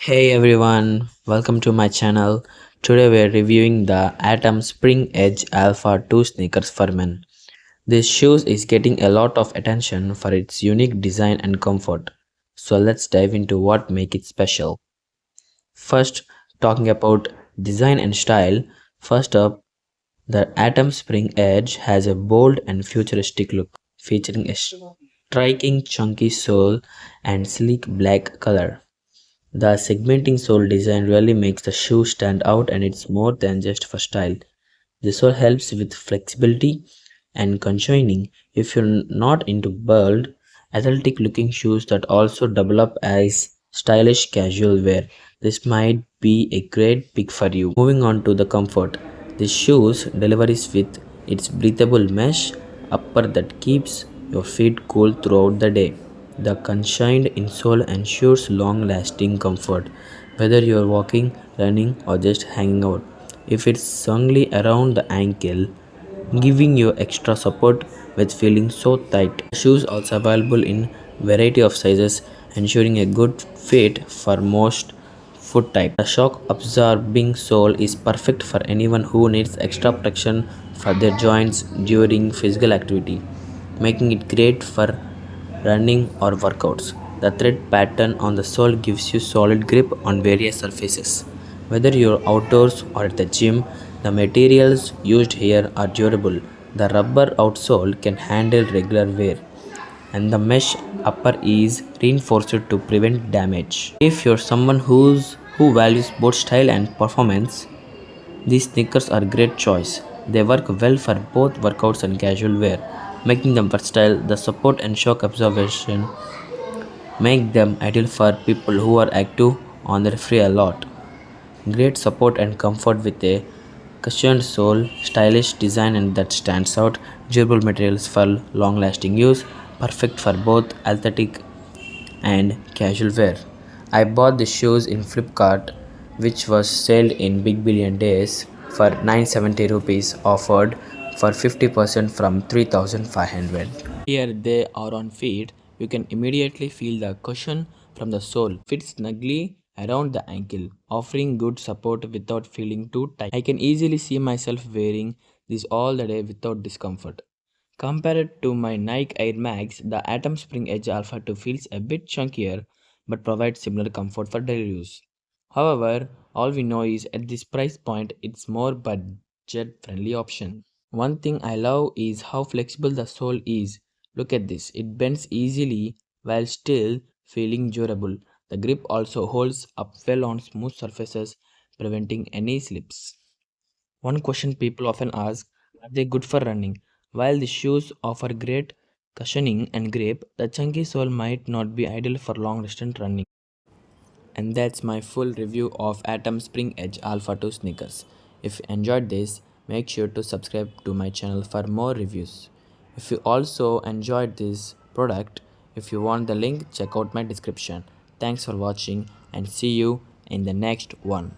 Hey everyone, welcome to my channel. Today we are reviewing the Atom Spring Edge Alpha 2 sneakers for men. This shoes is getting a lot of attention for its unique design and comfort. So let's dive into what make it special. First, talking about design and style. First up, the Atom Spring Edge has a bold and futuristic look, featuring a striking chunky sole and sleek black color. The segmenting sole design really makes the shoe stand out, and it's more than just for style. The sole helps with flexibility and cushioning if you're not into bold, athletic looking shoes that also develop as stylish casual wear. This might be a great pick for you. Moving on to the comfort. This shoes delivers with its breathable mesh upper that keeps your feet cool throughout the day. The confined insole ensures long-lasting comfort, whether you're walking, running, or just hanging out. If it's snugly around the ankle, giving you extra support with feeling so tight. Shoes also available in variety of sizes, ensuring a good fit for most foot type. The shock absorbing sole is perfect for anyone who needs extra protection for their joints during physical activity, making it great for running or workouts. The thread pattern on the sole gives you solid grip on various surfaces. Whether you're outdoors or at the gym, the materials used here are durable. The rubber outsole can handle regular wear, and the mesh upper is reinforced to prevent damage. If you're someone who values both style and performance, these sneakers are great choice. They work well for both workouts and casual wear, making them versatile. The support and shock absorption make them ideal for people who are active on their free a lot. Great support and comfort with a cushioned sole, stylish design and that stands out, durable materials for long-lasting use, perfect for both athletic and casual wear. I bought the shoes in Flipkart, which was sold in Big Billion Days for 970 rupees, offered for 50% from 3500. Here they are on feet. You can immediately feel the cushion from the sole. Fits snugly around the ankle, offering good support without feeling too tight. I can easily see myself wearing this all the day without discomfort. Compared to my Nike Air Max, the Atom Spring Edge Alpha 2 feels a bit chunkier but provides similar comfort for daily use. However, all we know is at this price point, it's more budget friendly option. One thing I love is how flexible the sole is. Look at this, it bends easily while still feeling durable. The grip also holds up well on smooth surfaces, preventing any slips. One question people often ask, are they good for running? While the shoes offer great cushioning and grip, the chunky sole might not be ideal for long distance running. And that's my full review of Atom Spring Edge Alpha 2 sneakers. If you enjoyed this, make sure to subscribe to my channel for more reviews. If you also enjoyed this product, if you want the link, check out my description. Thanks for watching and see you in the next one.